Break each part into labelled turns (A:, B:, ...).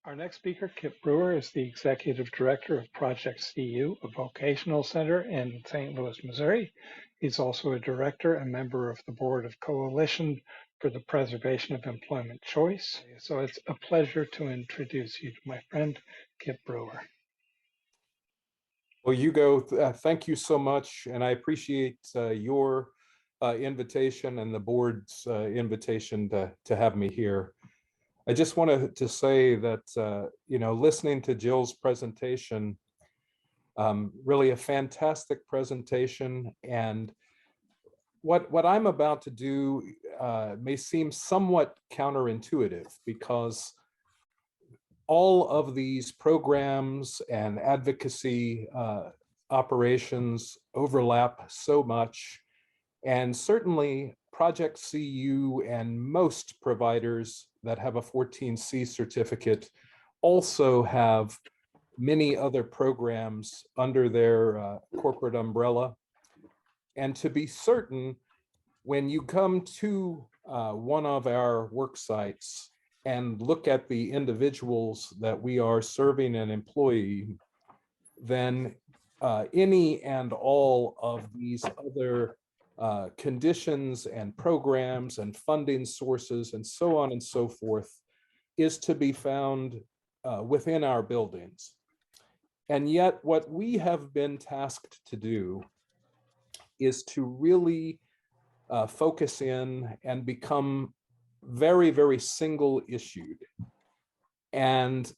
A: Our next speaker, Kip Brewer, is the Executive Director of Project CU, a vocational center in St. Louis, Missouri. He's also a director and member of the board of Coalition for the Preservation of Employment Choice. So it's a pleasure to introduce you to my friend, Kip Brewer.
B: Well, Hugo, thank you so much. And I appreciate your invitation and the board's invitation to have me here. I just wanted to say that, listening to Jill's presentation, really a fantastic presentation. And what I'm about to do may seem somewhat counterintuitive because all of these programs and advocacy operations overlap so much. And certainly Project CU and most providers that have a 14C certificate also have many other programs under their corporate umbrella. And to be certain, when you come to one of our work sites and look at the individuals that we are serving and employing, then any and all of these other conditions and programs and funding sources and so on and so forth is to be found within our buildings. And yet what we have been tasked to do is to really focus in and become very, very single issued. And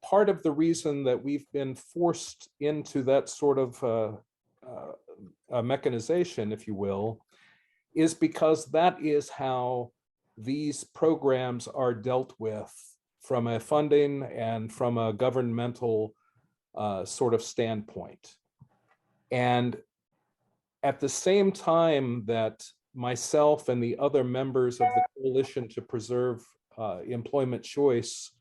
B: part of the reason that we've been forced into that sort of a mechanization, if you will, is because that is how these programs are dealt with from a funding and from a governmental sort of standpoint. And at the same time that myself and the other members of the Coalition to Preserve Employment Choice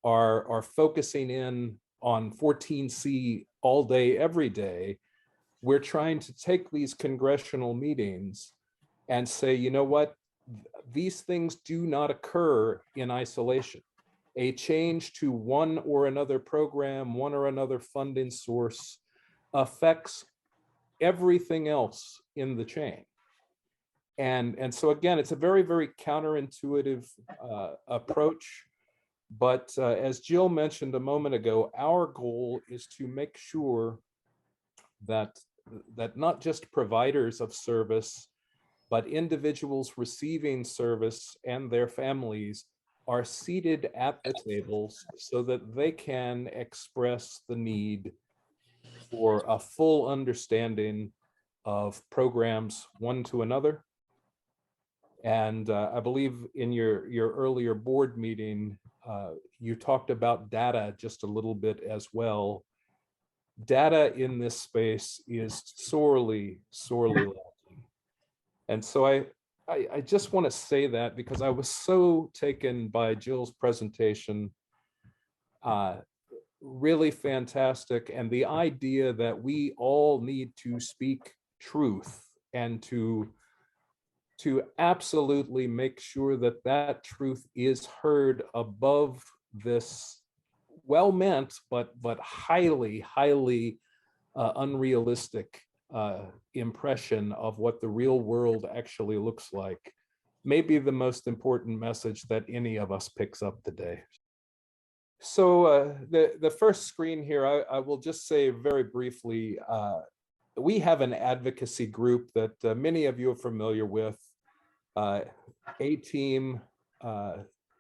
B: are focusing in on 14C all day, every day, we're trying to take these congressional meetings and say, you know what, these things do not occur in isolation. A change to one or another program, one or another funding source affects everything else in the chain. And so again, it's a very, very counterintuitive approach. But as Jill mentioned a moment ago, our goal is to make sure that not just providers of service, but individuals receiving service and their families are seated at the tables so that they can express the need for a full understanding of programs one to another. And I believe in your earlier board meeting, you talked about data just a little bit as well. Data in this space is sorely, sorely lacking. And so I just want to say that because I was so taken by Jill's presentation, really fantastic. And the idea that we all need to speak truth and to absolutely make sure that that truth is heard above this well-meant but highly, highly unrealistic impression of what the real world actually looks like may be the most important message that any of us picks up today. So the first screen here, I will just say very briefly, we have an advocacy group that many of you are familiar with. A-Team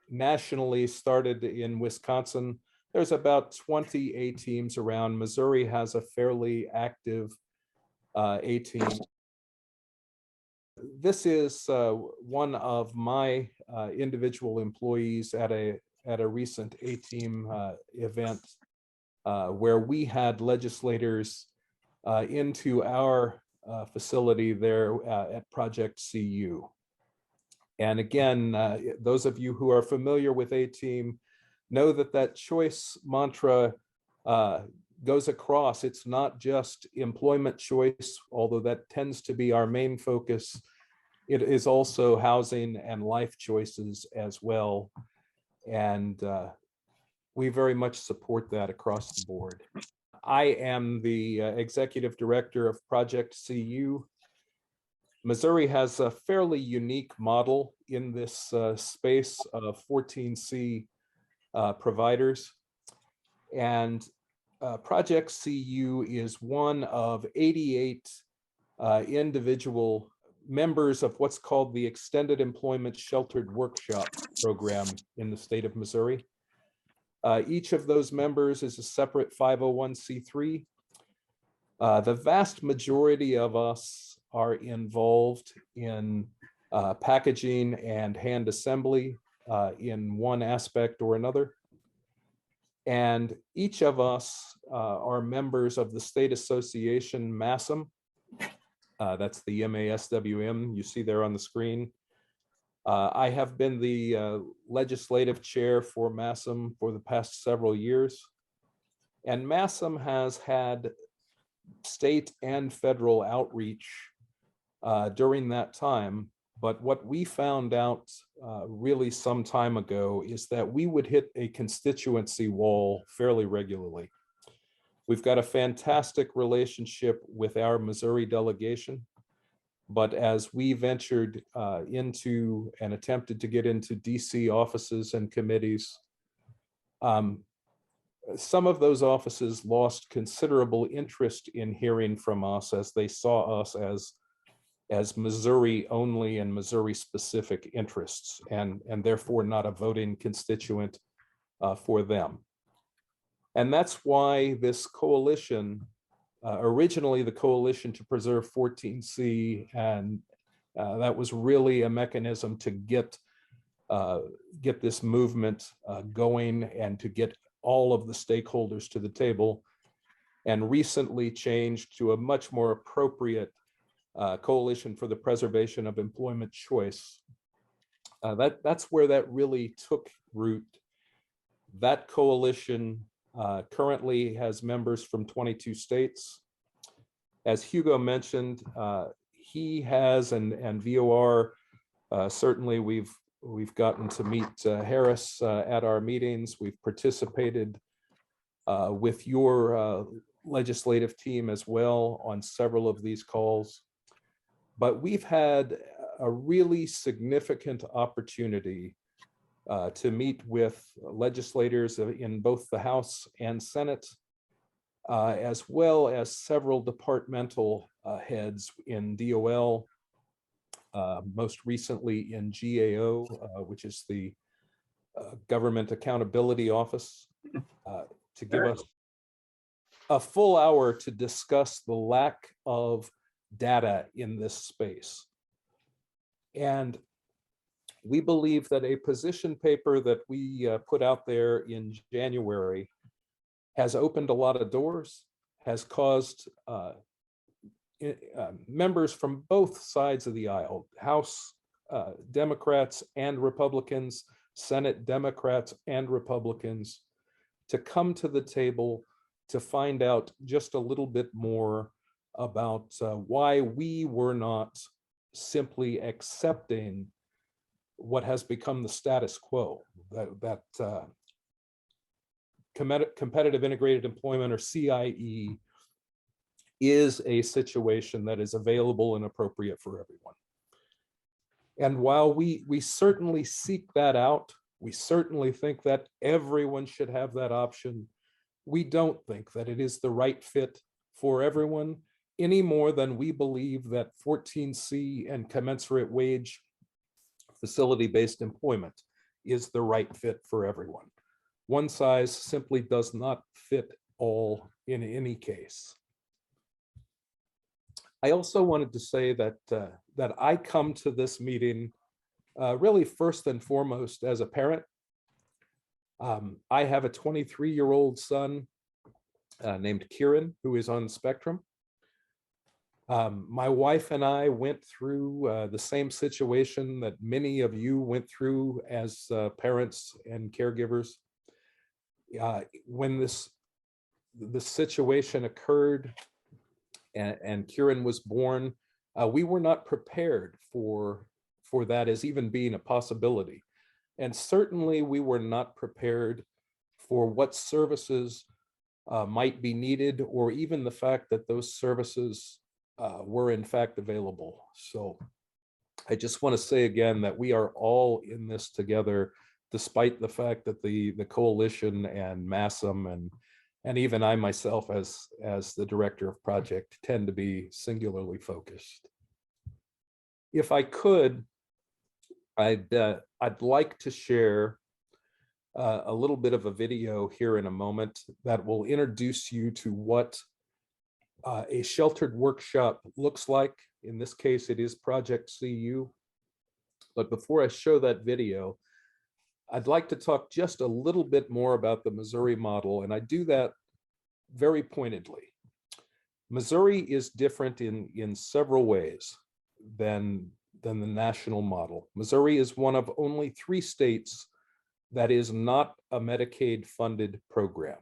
B: nationally started in Wisconsin. There's about 20 A-Teams around. Missouri has a fairly active A-Team. This is one of my individual employees at a recent A-Team event where we had legislators into our facility there at Project CU. And again, those of you who are familiar with A-Team know that that choice mantra goes across. It's not just employment choice, although that tends to be our main focus. It is also housing and life choices as well. And we very much support that across the board. I am the executive director of Project CU. Missouri has a fairly unique model in this space of 14C providers. And Project CU is one of 88 individual members of what's called the Extended Employment Sheltered Workshop program in the state of Missouri. Each of those members is a separate 501c3. The vast majority of us are involved in packaging and hand assembly in one aspect or another. And each of us are members of the state association MASM. That's the MASWM you see there on the screen. I have been the legislative chair for MASM for the past several years. And MASM has had state and federal outreach during that time. But what we found out really some time ago is that we would hit a constituency wall fairly regularly. We've got a fantastic relationship with our Missouri delegation, but as we ventured into and attempted to get into DC offices and committees, some of those offices lost considerable interest in hearing from us as they saw us as Missouri only and Missouri specific interests, and therefore not a voting constituent for them. And that's why this coalition, originally the Coalition to Preserve 14C, and that was really a mechanism to get this movement going and to get all of the stakeholders to the table, and recently changed to a much more appropriate Coalition for the Preservation of Employment Choice. That's where that really took root. That coalition currently has members from 22 states. As Hugo mentioned, he has and VOR, certainly we've gotten to meet Harris at our meetings. We've participated with your legislative team as well on several of these calls. But we've had a really significant opportunity to meet with legislators in both the House and Senate, as well as several departmental heads in DOL, most recently in GAO, which is the Government Accountability Office, to give us a full hour to discuss the lack of data in this space. And we believe that a position paper that we put out there in January has opened a lot of doors, has caused members from both sides of the aisle, House Democrats and Republicans, Senate Democrats and Republicans, to come to the table to find out just a little bit more about why we were not simply accepting what has become the status quo, that competitive integrated employment, or CIE, is a situation that is available and appropriate for everyone. And while we certainly seek that out, we certainly think that everyone should have that option, we don't think that it is the right fit for everyone, any more than we believe that 14C and commensurate wage facility-based employment is the right fit for everyone. One size simply does not fit all in any case. I also wanted to say that that I come to this meeting really first and foremost as a parent. I have a 23-year-old son named Kieran, who is on the spectrum. My wife and I went through the same situation that many of you went through as parents and caregivers. When this situation occurred and Kieran was born, we were not prepared for that as even being a possibility. And certainly we were not prepared for what services might be needed, or even the fact that those services were in fact available. So I just want to say again that we are all in this together, despite the fact that the coalition and MASM and even I myself as the director of project tend to be singularly focused. If I could, I'd like to share a little bit of a video here in a moment that will introduce you to what a sheltered workshop looks like. In this case, it is Project CU. But before I show that video, I'd like to talk just a little bit more about the Missouri model, and I do that very pointedly. Missouri is different in several ways than the national model. Missouri is one of only 3 states that is not a Medicaid-funded program.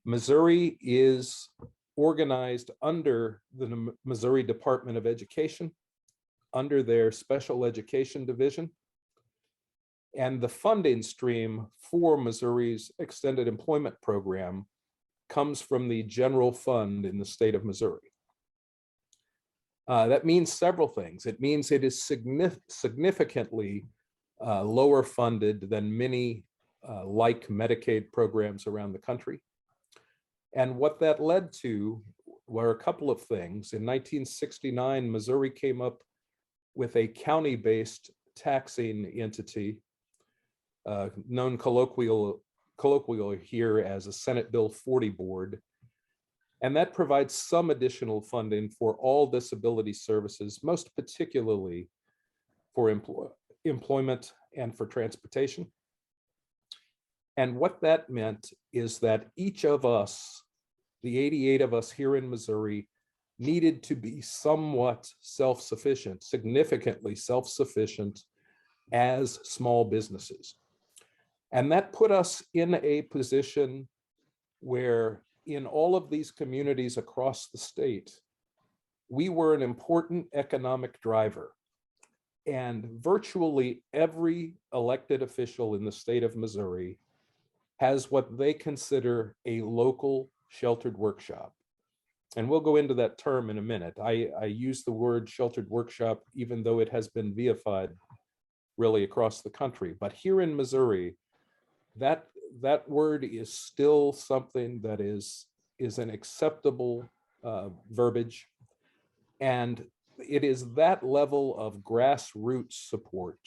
B: Missouri is organized under the Missouri Department of Education, under their special education division, and the funding stream for Missouri's extended employment program comes from the general fund in the state of Missouri. That means several things. It means it is significantly lower funded than many like Medicaid programs around the country. And what that led to were a couple of things. In 1969, Missouri came up with a county-based taxing entity known colloquially here as a Senate Bill 40 board. And that provides some additional funding for all disability services, most particularly for employment and for transportation. And what that meant is that each of us, the 88 of us here in Missouri, needed to be somewhat self-sufficient, significantly self-sufficient as small businesses. And that put us in a position where in all of these communities across the state, we were an important economic driver. And virtually every elected official in the state of Missouri has what they consider a local sheltered workshop. And we'll go into that term in a minute. I use the word sheltered workshop, even though it has been vilified really across the country. But here in Missouri, that word is still something that is an acceptable verbiage. And it is that level of grassroots support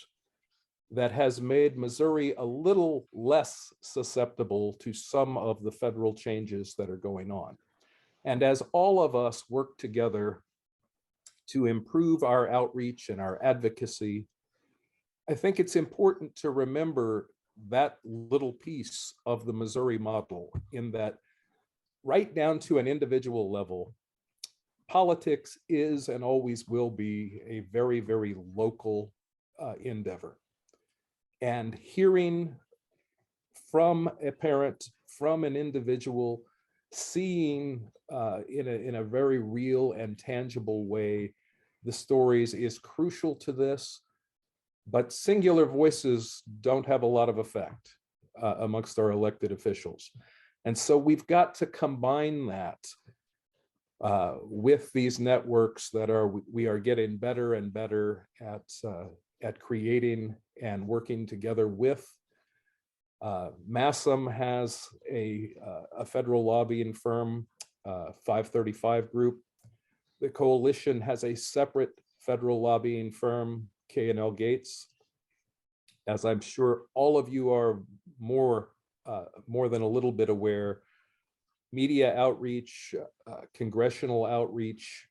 B: that has made Missouri a little less susceptible to some of the federal changes that are going on. And as all of us work together to improve our outreach and our advocacy, I think it's important to remember that little piece of the Missouri model, in that right down to an individual level, politics is and always will be a very, very local endeavor. And hearing from a parent, from an individual, seeing in a very real and tangible way the stories is crucial to this. But singular voices don't have a lot of effect amongst our elected officials. And so we've got to combine that with these networks that we are getting better and better at creating and working together with. MASM has a federal lobbying firm, 535 Group. The coalition has a separate federal lobbying firm, K&L Gates. As I'm sure all of you are more than a little bit aware, media outreach, congressional outreach,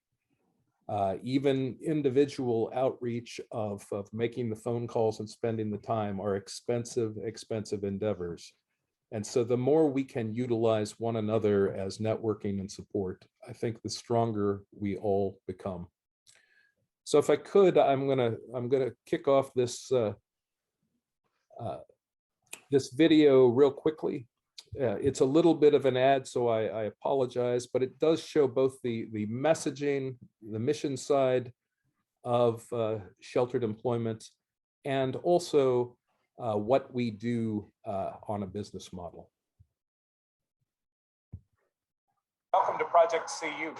B: even individual outreach of making the phone calls and spending the time are expensive endeavors. And so the more we can utilize one another as networking and support, I think the stronger we all become. So if I could, I'm gonna kick off this this video real quickly. It's a little bit of an ad, so I apologize, but it does show both the messaging, the mission side of sheltered employment, and also what we do on a business model. Welcome to Project CU.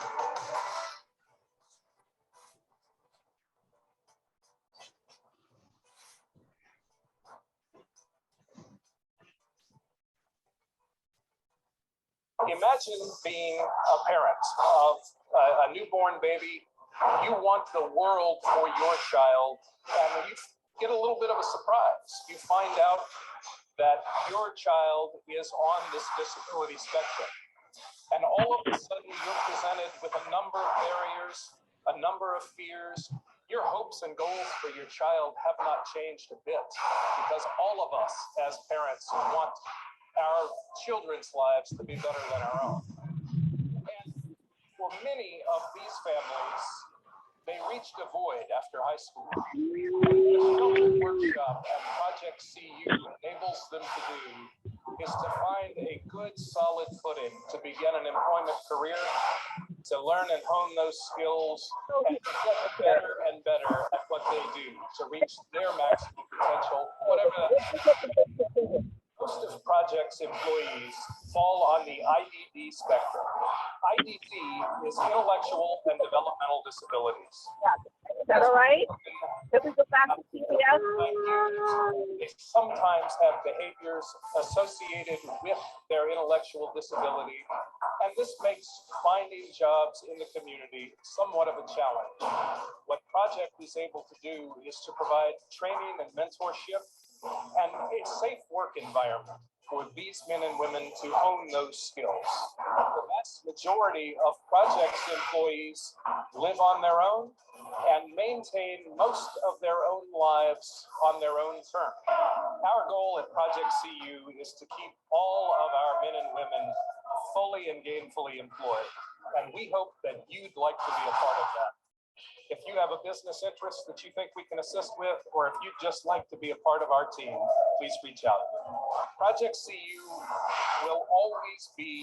B: Imagine being a parent of a newborn baby. You want the world for your child, and you get a little bit of a surprise. You find out that your child is on this disability spectrum. And all of a sudden, you're presented with a number of barriers, a number of fears. Your hopes and goals for your child have not changed a bit, because all of us as parents want our children's lives to be better than our own. And for many of these families, they reached a void after high school. The children's workshop at Project CU enables them to do is to find a good, solid footing to begin an employment career, to learn and hone those skills, and to get better and better at what they do to reach their maximum potential, whatever that is. Most of Project's employees fall on the IDD spectrum. IDD is intellectual and developmental disabilities.
C: Is that all right? Can we go back to CPS?
B: They sometimes have behaviors associated with their intellectual disability, and this makes finding jobs in the community somewhat of a challenge. What Project is able to do is to provide training and mentorship and a safe work environment for these men and women to hone those skills. The vast majority of Project's employees live on their own and maintain most of their own lives on their own terms. Our goal at Project CU is to keep all of our men and women fully and gainfully employed, and we hope that you'd like to be a part of that. If you have a business interest that you think we can assist with, or if you'd just like to be a part of our team, please reach out. Project CU will always be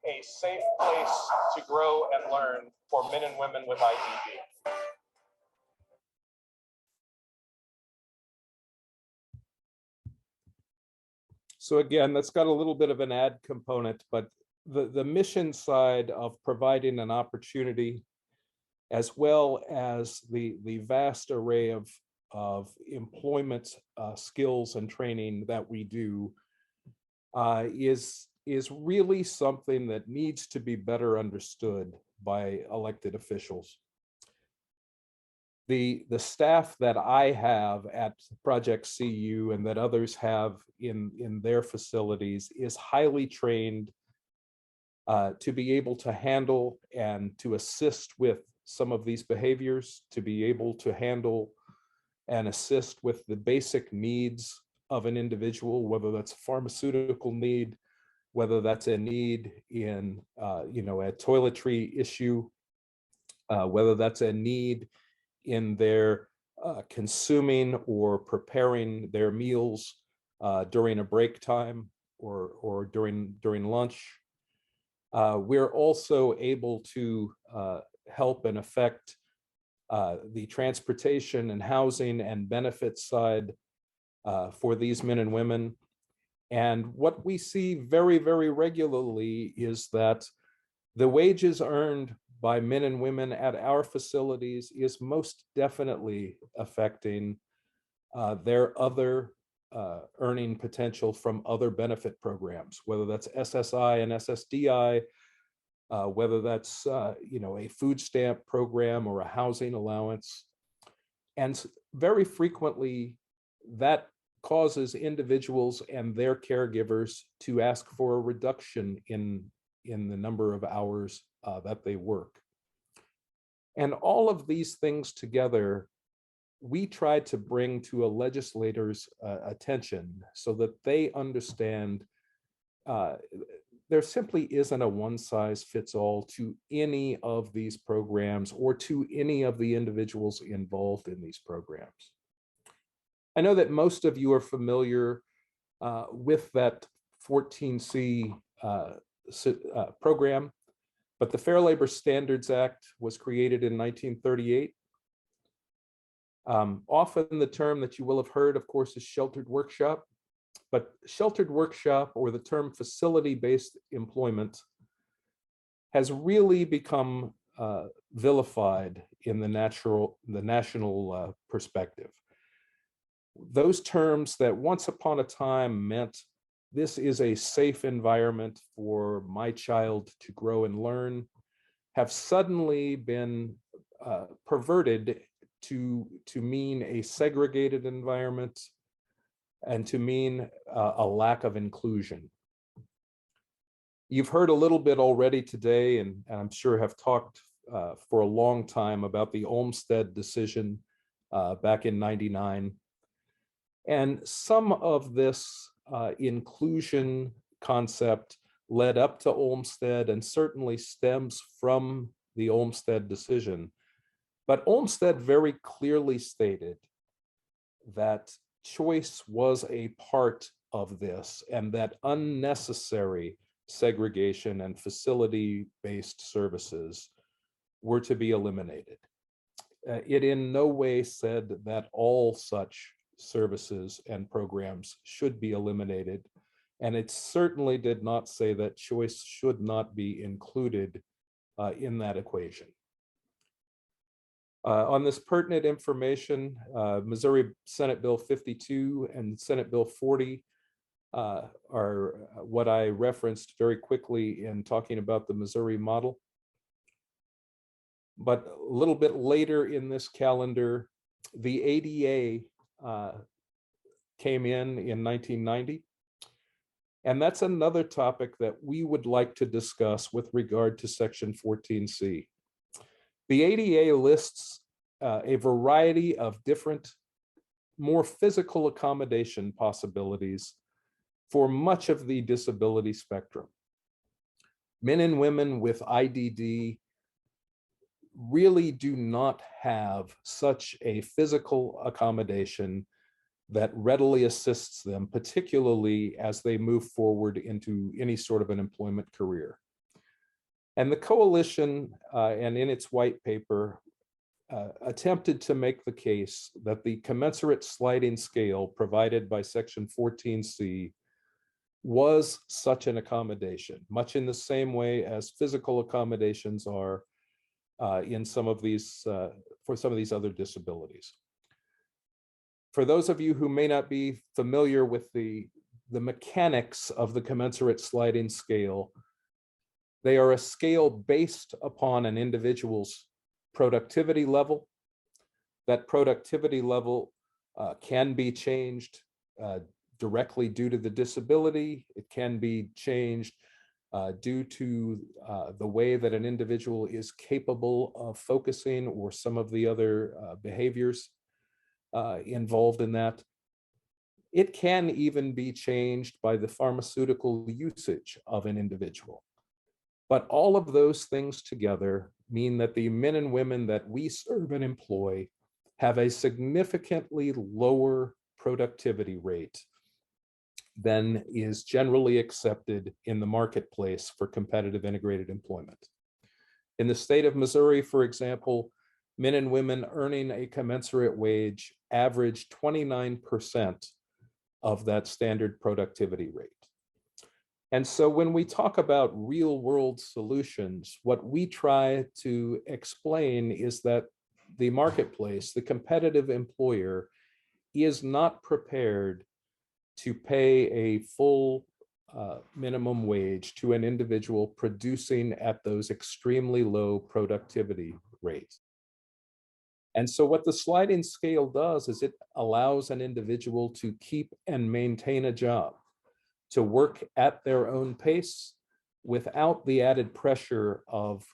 B: a safe place to grow and learn for men and women with IDD. So again, that's got a little bit of an ad component, but the mission side of providing an opportunity, as well as the vast array of employment skills and training that we do, is really something that needs to be better understood by elected officials. The staff that I have at Project CU and that others have in their facilities is highly trained to be able to handle and to assist with some of these behaviors, to be able to handle and assist with the basic needs of an individual, whether that's a pharmaceutical need, whether that's a need in a toiletry issue, whether that's a need in their consuming or preparing their meals during a break time or during lunch. We're also able to help and affect the transportation and housing and benefits side for these men and women. And what we see very, very regularly is that the wages earned by men and women at our facilities is most definitely affecting their other earning potential from other benefit programs, whether that's SSI and SSDI, whether that's a food stamp program or a housing allowance. And very frequently that causes individuals and their caregivers to ask for a reduction in the number of hours that they work. And all of these things together, we try to bring to a legislator's attention so that they understand there simply isn't a one-size-fits-all to any of these programs or to any of the individuals involved in these programs. I know that most of you are familiar with that 14C program, but the Fair Labor Standards Act was created in 1938. Often the term that you will have heard, of course, is sheltered workshop, but sheltered workshop, or the term facility-based employment, has really become vilified in the national perspective. Those terms that once upon a time meant this is a safe environment for my child to grow and learn have suddenly been perverted to mean a segregated environment and to mean a lack of inclusion. You've heard a little bit already today, and I'm sure have talked for a long time about the Olmsted decision back in '99. And some of this inclusion concept led up to Olmsted and certainly stems from the Olmsted decision. But Olmsted very clearly stated that choice was a part of this, and that unnecessary segregation and facility-based services were to be eliminated. It in no way said that all such services and programs should be eliminated, and it certainly did not say that choice should not be included in that equation. On this pertinent information, Missouri Senate Bill 52 and Senate Bill 40 are what I referenced very quickly in talking about the Missouri model. But a little bit later in this calendar, the ADA came in 1990. And that's another topic that we would like to discuss with regard to Section 14C. The ADA lists a variety of different, more physical accommodation possibilities for much of the disability spectrum. Men and women with IDD really do not have such a physical accommodation that readily assists them, particularly as they move forward into any sort of an employment career. And the coalition, and in its white paper, attempted to make the case that the commensurate sliding scale provided by Section 14C was such an accommodation, much in the same way as physical accommodations are in some of these, for some of these other disabilities. For those of you who may not be familiar with the mechanics of the commensurate sliding scale, they are a scale based upon an individual's productivity level. That productivity level can be changed directly due to the disability. It can be changed due to the way that an individual is capable of focusing or some of the other behaviors involved in that. It can even be changed by the pharmaceutical usage of an individual. But all of those things together mean that the men and women that we serve and employ have a significantly lower productivity rate than is generally accepted in the marketplace for competitive integrated employment. In the state of Missouri, for example, men and women earning a commensurate wage average 29% of that standard productivity rate. And so when we talk about real world solutions, what we try to explain is that the marketplace, the competitive employer, is not prepared to pay a full minimum wage to an individual producing at those extremely low productivity rates. And so what the sliding scale does is it allows an individual to keep and maintain a job, to work at their own pace without the added pressure of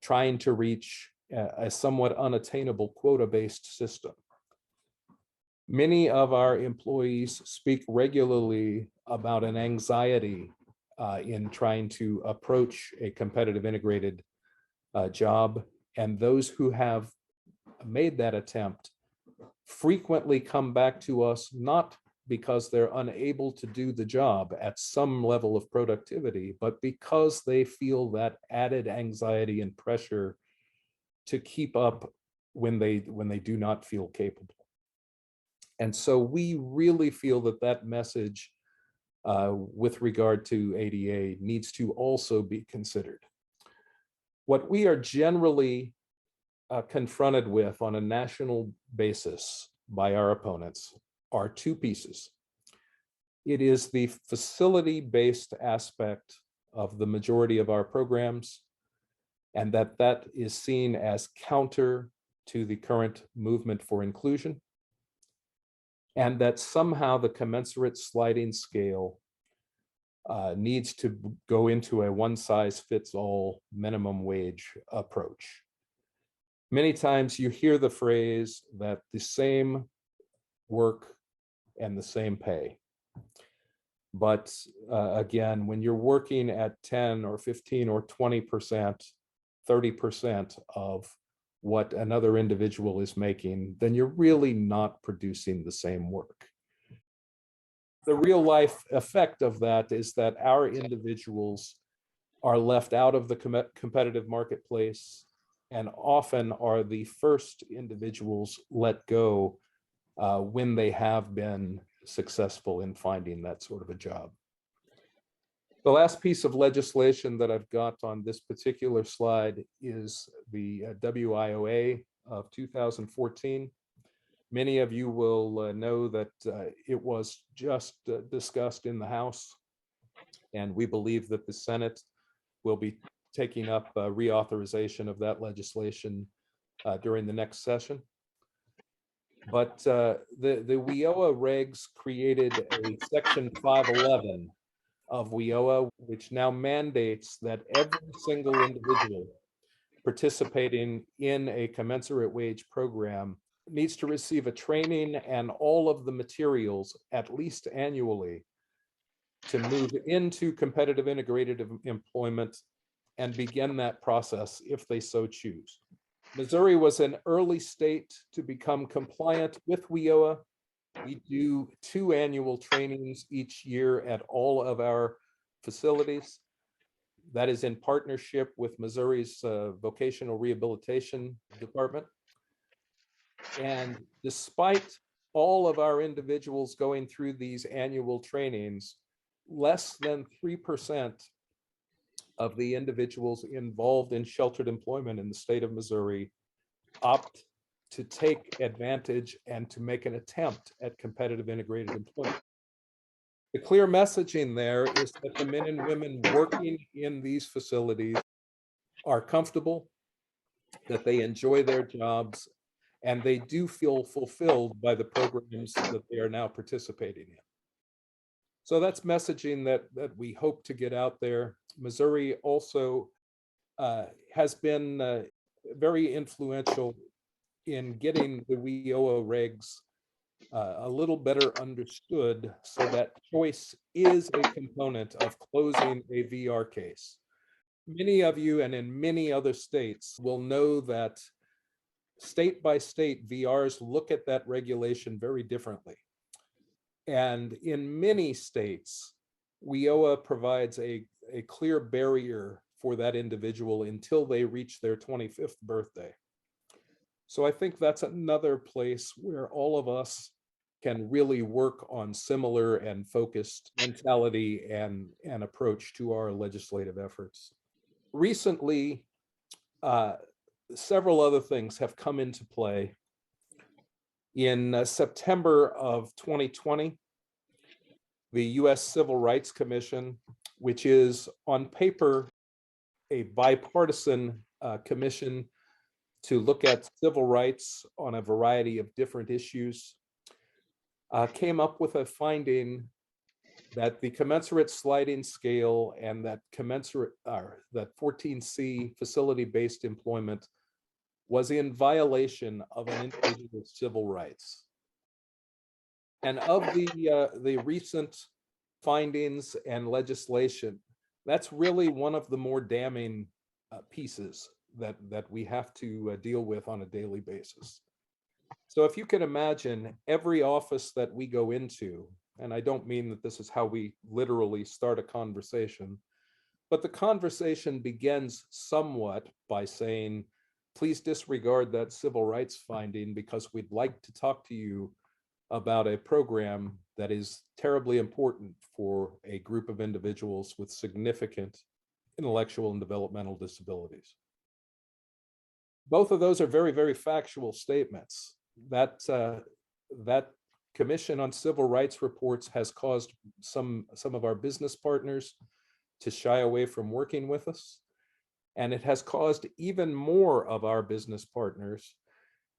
B: trying to reach a somewhat unattainable quota-based system. Many of our employees speak regularly about an anxiety in trying to approach a competitive integrated job, and those who have made that attempt frequently come back to us not because they're unable to do the job at some level of productivity, but because they feel that added anxiety and pressure to keep up when they do not feel capable. And so we really feel that that message with regard to ADA needs to also be considered. What we are generally confronted with on a national basis by our opponents are two pieces. It is the facility-based aspect of the majority of our programs, and that is seen as counter to the current movement for inclusion, and that somehow the commensurate sliding scale needs to go into a one-size-fits-all minimum wage approach. Many times you hear the phrase that the same work and the same pay. But again, when you're working at 10 or 15 or 20%, 30% of what another individual is making, then you're really not producing the same work. The real life effect of that is that our individuals are left out of the competitive marketplace and often are the first individuals let go when they have been successful in finding that sort of a job. The last piece of legislation that I've got on this particular slide is the WIOA of 2014. Many of you will know that it was just discussed in the House, and we believe that the Senate will be taking up reauthorization of that legislation during the next session. But the WIOA regs created a section 511 of WIOA, which now mandates that every single individual participating in a commensurate wage program needs to receive a training and all of the materials at least annually to move into competitive integrated employment and begin that process if they so choose. Missouri was an early state to become compliant with WIOA. We do 2 annual trainings each year at all of our facilities. That is in partnership with Missouri's Vocational Rehabilitation Department. And despite all of our individuals going through these annual trainings, less than 3% of the individuals involved in sheltered employment in the state of Missouri opt to take advantage and to make an attempt at competitive integrated employment. The clear messaging there is that the men and women working in these facilities are comfortable, that they enjoy their jobs, and they do feel fulfilled by the programs that they are now participating in. So that's messaging that we hope to get out there. Missouri also has been very influential in getting the WIOA regs a little better understood so that choice is a component of closing a VR case. Many of you and in many other states will know that state by state VRs look at that regulation very differently. And in many states, WIOA provides a clear barrier for that individual until they reach their 25th birthday. So I think that's another place where all of us can really work on similar and focused mentality and approach to our legislative efforts. Recently, several other things have come into play. In September of 2020, the U.S. Civil Rights Commission, which is on paper a bipartisan commission to look at civil rights on a variety of different issues, came up with a finding that the commensurate sliding scale and that that 14C facility-based employment was in violation of an individual's civil rights. And of the recent findings and legislation, that's really one of the more damning pieces that we have to deal with on a daily basis. So if you can imagine, every office that we go into, and I don't mean that this is how we literally start a conversation, but the conversation begins somewhat by saying, please disregard that civil rights finding, because we'd like to talk to you about a program that is terribly important for a group of individuals with significant intellectual and developmental disabilities. Both of those are very, very factual statements. That Commission on Civil Rights reports has caused some of our business partners to shy away from working with us. And it has caused even more of our business partners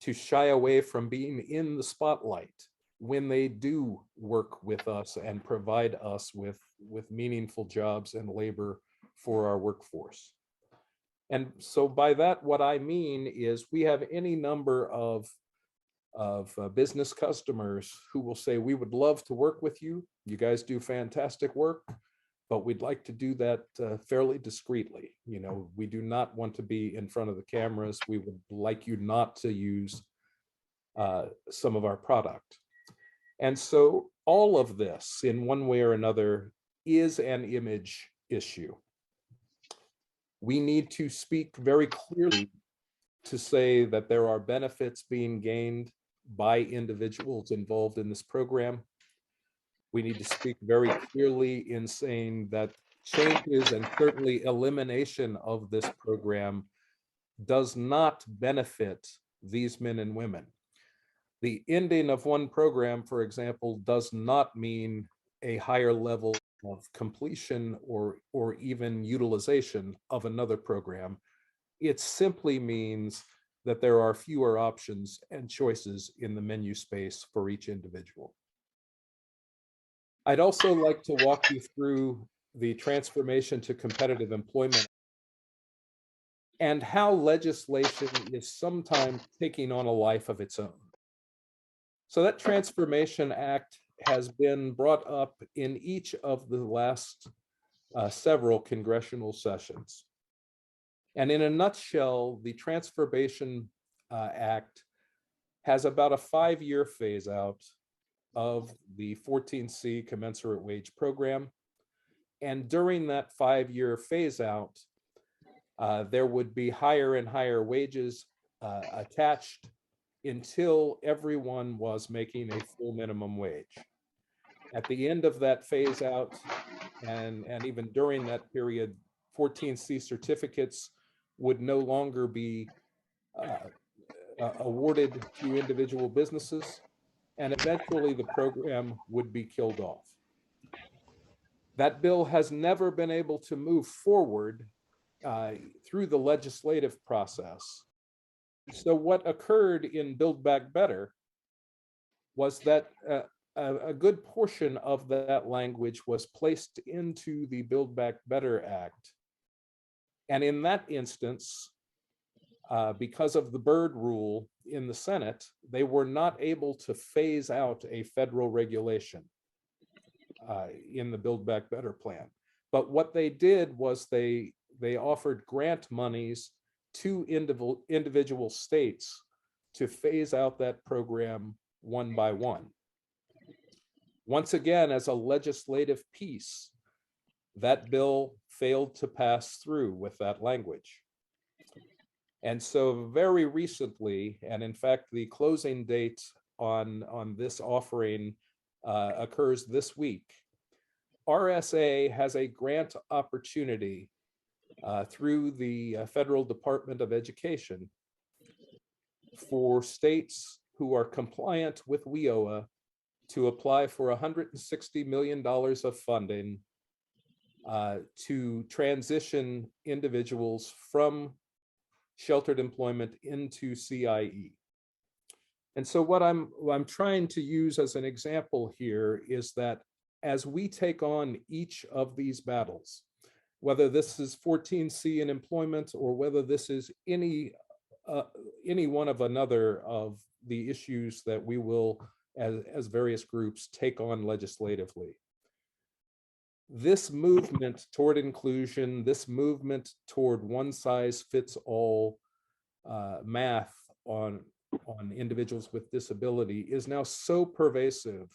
B: to shy away from being in the spotlight when they do work with us and provide us with meaningful jobs and labor for our workforce. And so by that, what I mean is we have any number of business customers who will say, we would love to work with you. You guys do fantastic work, but we'd like to do that fairly discreetly. You know, we do not want to be in front of the cameras. We would like you not to use some of our product. And so all of this, in one way or another, is an image issue. We need to speak very clearly to say that there are benefits being gained by individuals involved in this program. We need to speak very clearly in saying that changes and certainly elimination of this program does not benefit these men and women. The ending of one program, for example, does not mean a higher level of completion or even utilization of another program. It simply means that there are fewer options and choices in the menu space for each individual. I'd also like to walk you through the transformation to competitive employment and how legislation is sometimes taking on a life of its own. So that Transformation Act has been brought up in each of the last several congressional sessions. And in a nutshell, the Transformation Act has about a 5-year phase out of the 14C commensurate wage program. And during that 5-year phase out, there would be higher and higher wages attached until everyone was making a full minimum wage. At the end of that phase out, and even during that period, 14C certificates would no longer be awarded to individual businesses, and eventually the program would be killed off. That bill has never been able to move forward through the legislative process. So what occurred in Build Back Better was that a good portion of that language was placed into the Build Back Better Act. And in that instance, because of the Byrd rule in the Senate, they were not able to phase out a federal regulation in the Build Back Better plan. But what they did was they offered grant monies to individual states to phase out that program one by one. Once again, as a legislative piece, that bill failed to pass through with that language. And so very recently, and in fact, the closing date on this offering occurs this week, RSA has a grant opportunity through the Federal Department of Education for states who are compliant with WIOA to apply for $160 million of funding to transition individuals from sheltered employment into CIE. And so what I'm trying to use as an example here is that as we take on each of these battles, whether this is 14C in employment or whether this is any one of another of the issues that we will, as various groups, take on legislatively. This movement toward inclusion, this movement toward one-size-fits-all math on individuals with disability is now so pervasive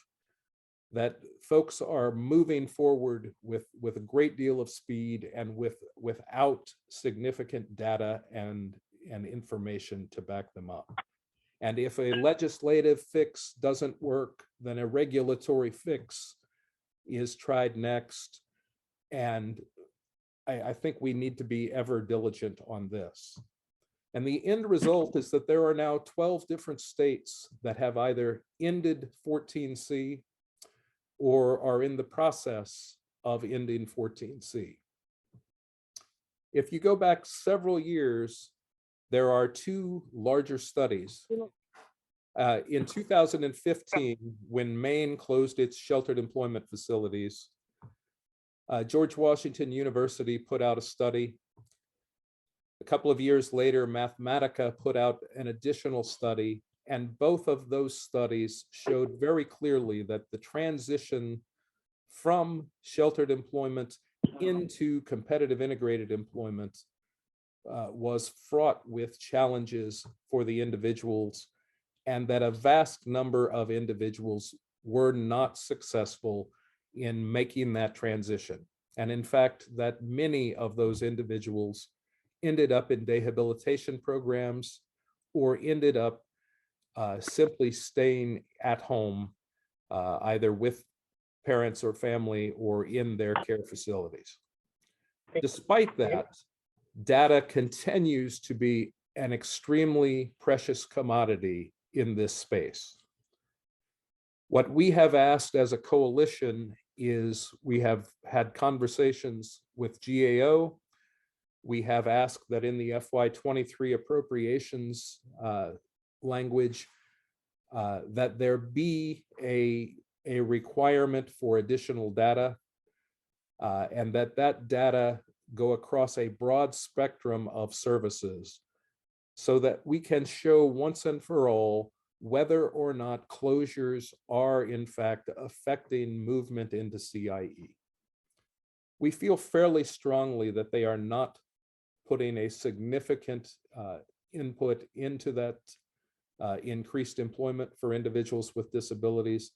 B: that folks are moving forward with a great deal of speed and without significant data and and information to back them up. And if a legislative fix doesn't work, then a regulatory fix is tried next. And I think we need to be ever diligent on this. And the end result is that there are now 12 different states that have either ended 14C or are in the process of ending 14C. If you go back several years, there are two larger studies. In 2015, when Maine closed its sheltered employment facilities, George Washington University put out a study. A couple of years later, Mathematica put out an additional study, and both of those studies showed very clearly that the transition from sheltered employment into competitive integrated employment was fraught with challenges for the individuals, and that a vast number of individuals were not successful in making that transition. And in fact, that many of those individuals ended up in rehabilitation programs or ended up simply staying at home, either with parents or family or in their care facilities. Despite that, data continues to be an extremely precious commodity in this space. What we have asked as a coalition is we have had conversations with GAO. We have asked that in the FY23 appropriations language that there be a requirement for additional data and that data go across a broad spectrum of services so that we can show once and for all whether or not closures are in fact affecting movement into CIE. We feel fairly strongly that they are not putting a significant input into that increased employment for individuals with disabilities.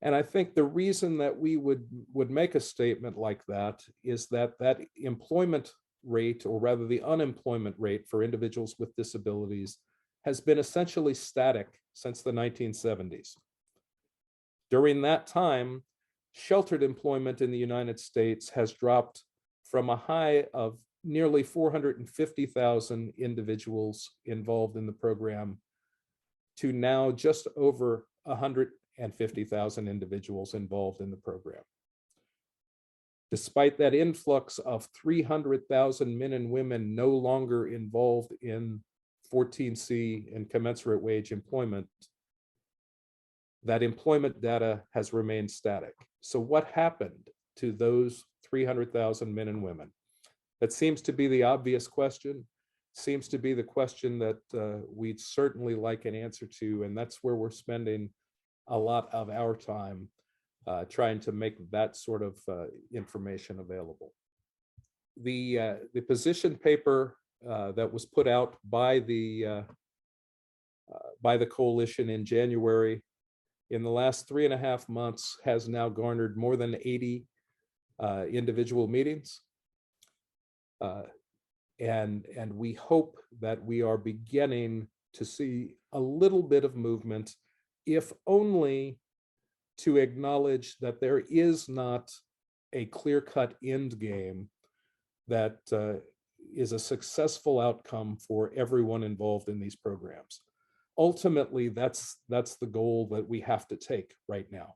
B: And I think the reason that we would make a statement like that is that that employment rate, or rather the unemployment rate for individuals with disabilities, has been essentially static since the 1970s. During that time, sheltered employment in the United States has dropped from a high of nearly 450,000 individuals involved in the program to now just over 150,000 individuals involved in the program. Despite that influx of 300,000 men and women no longer involved in 14C and commensurate wage employment, that employment data has remained static. So what happened to those 300,000 men and women? That seems to be the obvious question, seems to be the question that we'd certainly like an answer to, and that's where we're spending a lot of our time trying to make that sort of information available. The position paper that was put out by the coalition in January, in the last 3.5 months, has now garnered more than 80 individual meetings. And we hope that we are beginning to see a little bit of movement, if only to acknowledge that there is not a clear-cut end game that is a successful outcome for everyone involved in these programs. Ultimately, that's the goal that we have to take right now,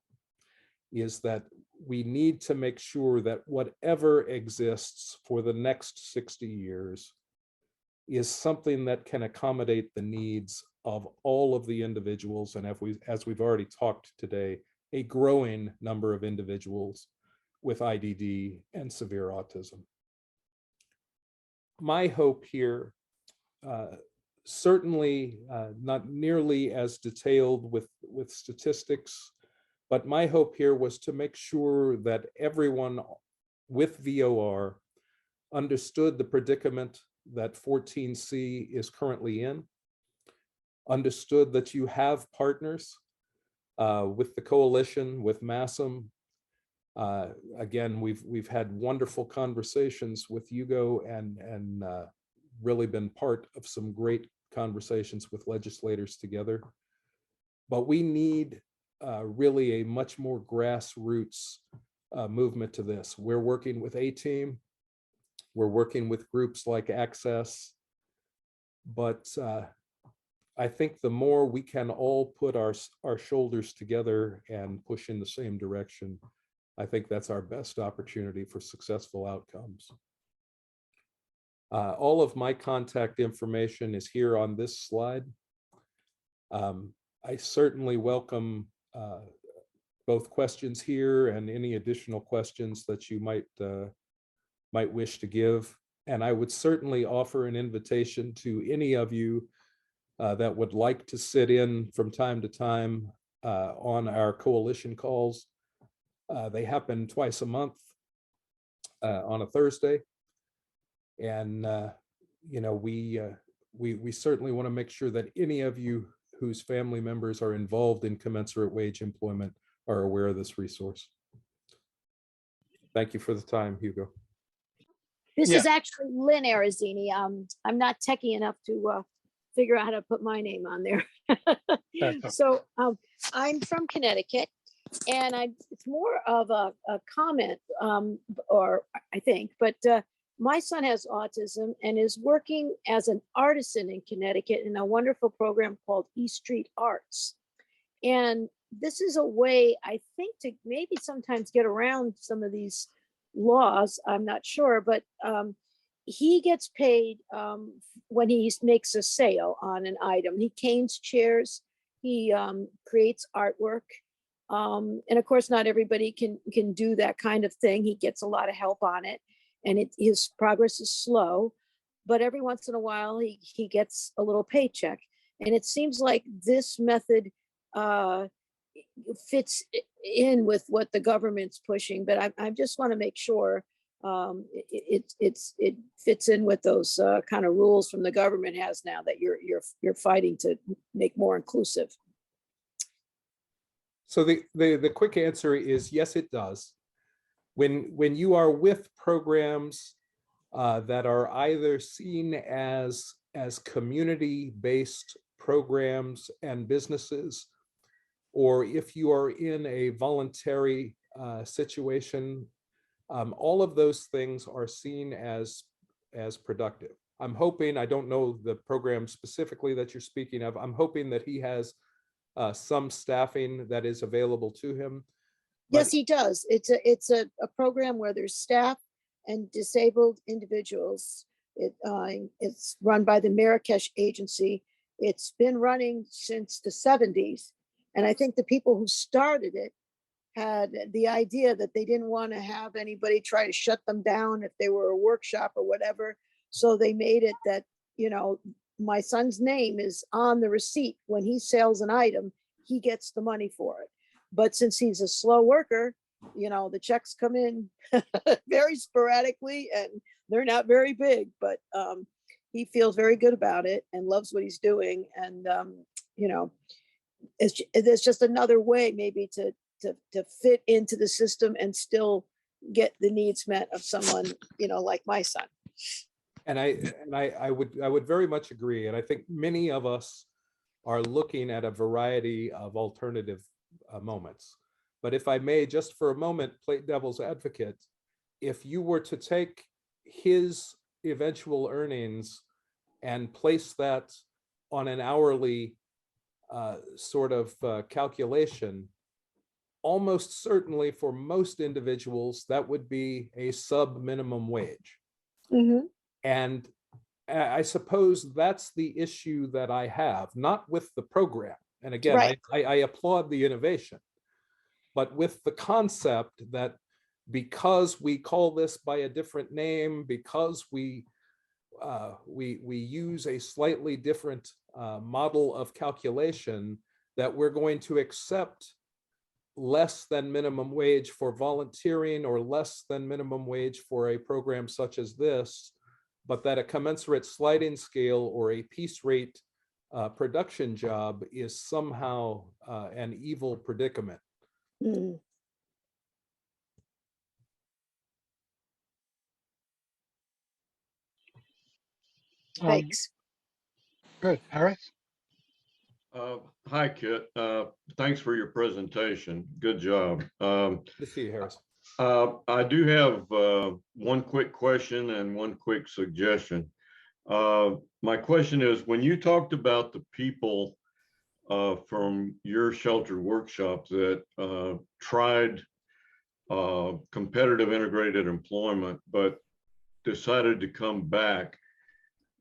B: is that we need to make sure that whatever exists for the next 60 years is something that can accommodate the needs of all of the individuals, and as we've already talked today, a growing number of individuals with IDD and severe autism. My hope here, certainly not nearly as detailed with statistics, but my hope here was to make sure that everyone with VOR understood the predicament that 14C is currently in, understood that you have partners with the coalition, with MASM. Again, we've had wonderful conversations with Hugo and really been part of some great conversations with legislators together. But we need really a much more grassroots movement to this. We're working with A-Team, we're working with groups like Access, but I think the more we can all put our shoulders together and push in the same direction, I think that's our best opportunity for successful outcomes. All of my contact information is here on this slide. I certainly welcome both questions here and any additional questions that you might wish to give. And I would certainly offer an invitation to any of you that would like to sit in from time to time on our coalition calls. They happen twice a month on a Thursday. And you know, we certainly want to make sure that any of you whose family members are involved in commensurate wage employment are aware of this resource. Thank you for the time, Hugo.
D: This
A: Yeah.
D: is actually Lynn Arizini. I'm not techie enough to figure out how to put my name on there.
A: That's okay.
D: So I'm from Connecticut, and it's more of a comment, or I think, but my son has autism and is working as an artisan in Connecticut in a wonderful program called East Street Arts. And this is a way, I think, to maybe sometimes get around some of these laws. I'm not sure, but he gets paid when he makes a sale on an item. He canes chairs, he creates artwork. And of course, not everybody can do that kind of thing. He gets a lot of help on it, and his progress is slow, but every once in a while he gets a little paycheck. And it seems like this method fits in with what the government's pushing, but I just want to make sure it fits in with those kind of rules from the government has now that you're fighting to make more inclusive.
B: So the quick answer is yes, it does. When you are with programs that are either seen as community-based programs and businesses, or if you are in a voluntary situation, all of those things are seen as productive. I'm hoping, I don't know the program specifically that you're speaking of, I'm hoping that he has some staffing that is available to him.
D: Yes, he does. It's a program where there's staff and disabled individuals. It's run by the Marrakesh Agency. It's been running since the 70s. And I think the people who started it had the idea that they didn't want to have anybody try to shut them down if they were a workshop or whatever. So they made it that, you know, my son's name is on the receipt. When he sells an item, he gets the money for it. But since he's a slow worker, you know, the checks come in very sporadically and they're not very big, but he feels very good about it and loves what he's doing. And, you know, there's just another way maybe to fit into the system and still get the needs met of someone, you know, like my son.
B: And I would very much agree. And I think many of us are looking at a variety of alternative moments. But if I may, just for a moment, play devil's advocate, if you were to take his eventual earnings and place that on an hourly sort of calculation, almost certainly for most individuals, that would be a sub minimum wage.
D: Mm-hmm.
B: And I suppose that's the issue that I have, not with the program. And again,
D: Right.
B: I applaud the innovation, but with the concept that because we call this by a different name, because we use a slightly different model of calculation, that we're going to accept less than minimum wage for volunteering or less than minimum wage for a program such as this, but that a commensurate sliding scale or a piece rate production job is somehow an evil predicament.
D: Mm. Thanks.
A: Good. Harris?
E: Uh, Hi, Kit. Thanks for your presentation. Good job.
B: Good to see you, Harris.
E: I do have one quick question and one quick suggestion. My question is, when you talked about the people from your sheltered workshop that tried competitive integrated employment, but decided to come back,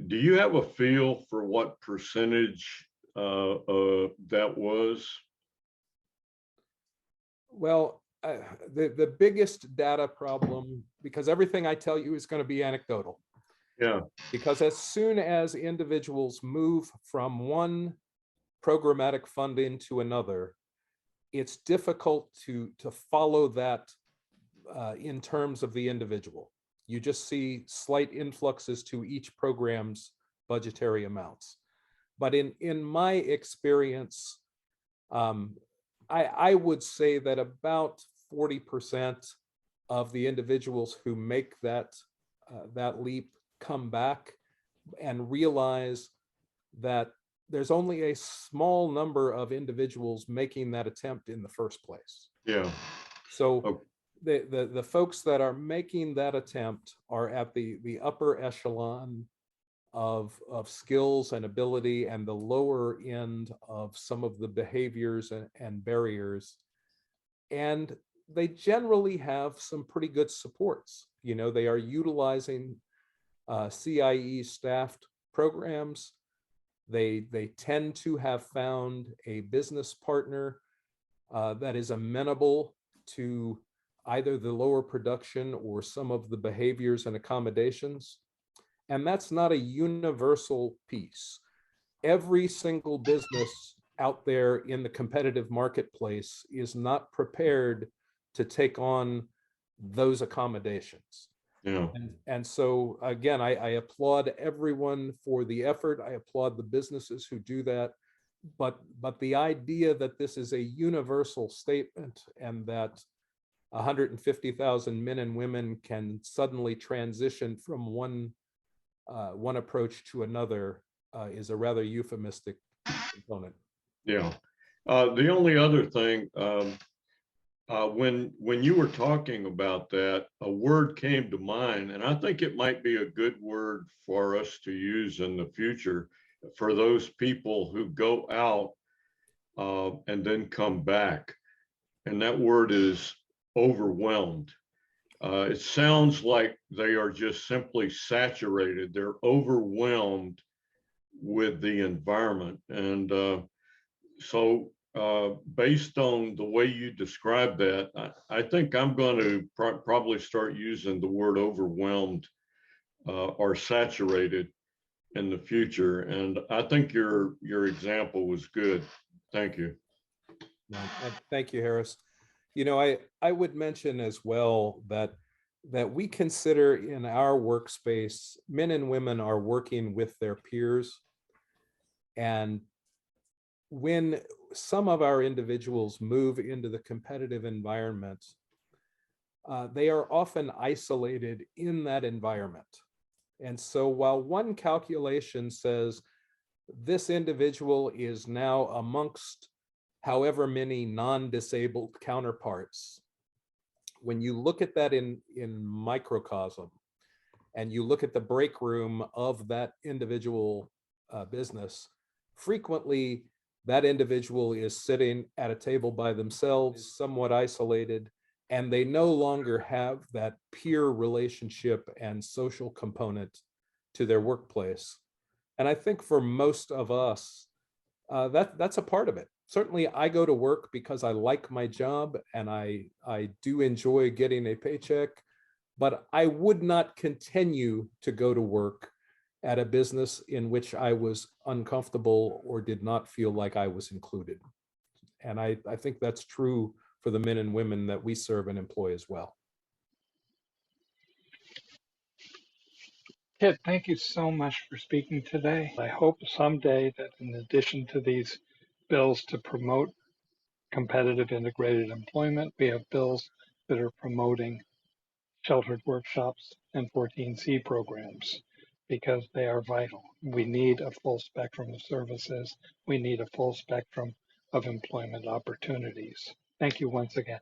E: do you have a feel for what percentage that was?
B: Well, the biggest data problem, because everything I tell you is going to be anecdotal.
E: Yeah.
B: Because as soon as individuals move from one programmatic funding to another, it's difficult to follow that in terms of the individual. You just see slight influxes to each program's budgetary amounts. But in my experience, I would say that about 40% of the individuals who make that leap come back and realize that there's only a small number of individuals making that attempt in the first place.
E: Yeah.
B: So
E: Okay.
B: the folks that are making that attempt are at the upper echelon of skills and ability, and the lower end of some of the behaviors and barriers. And they generally have some pretty good supports. You know, they are utilizing CIE staffed programs. They tend to have found a business partner that is amenable to either the lower production or some of the behaviors and accommodations. And that's not a universal piece. Every single business out there in the competitive marketplace is not prepared to take on those accommodations.
E: Yeah.
B: And so again, I applaud everyone for the effort. I applaud the businesses who do that. But the idea that this is a universal statement and that 150,000 men and women can suddenly transition from one approach to another is a rather euphemistic component.
E: Yeah. The only other thing, when you were talking about that, a word came to mind, and I think it might be a good word for us to use in the future for those people who go out and then come back. And that word is overwhelmed. It sounds like they are just simply saturated. They're overwhelmed with the environment. And so based on the way you describe that, I think I'm going to probably start using the word overwhelmed or saturated in the future. And I think your example was good. Thank you.
B: No, thank you, Harris. You know, I would mention as well that we consider in our workspace, men and women are working with their peers. And when some of our individuals move into the competitive environment, they are often isolated in that environment. And so while one calculation says this individual is now amongst however many non-disabled counterparts, when you look at that in microcosm and you look at the break room of that individual business, frequently that individual is sitting at a table by themselves, somewhat isolated, and they no longer have that peer relationship and social component to their workplace. And I think for most of us, that's a part of it. Certainly I go to work because I like my job and I do enjoy getting a paycheck, but I would not continue to go to work at a business in which I was uncomfortable or did not feel like I was included. And I think that's true for the men and women that we serve and employ as well.
A: Kit, thank you so much for speaking today. I hope someday that in addition to these bills to promote competitive integrated employment, we have bills that are promoting sheltered workshops and 14C programs. because they are vital. We need a full spectrum of services. We need a full spectrum of employment opportunities. Thank you once again.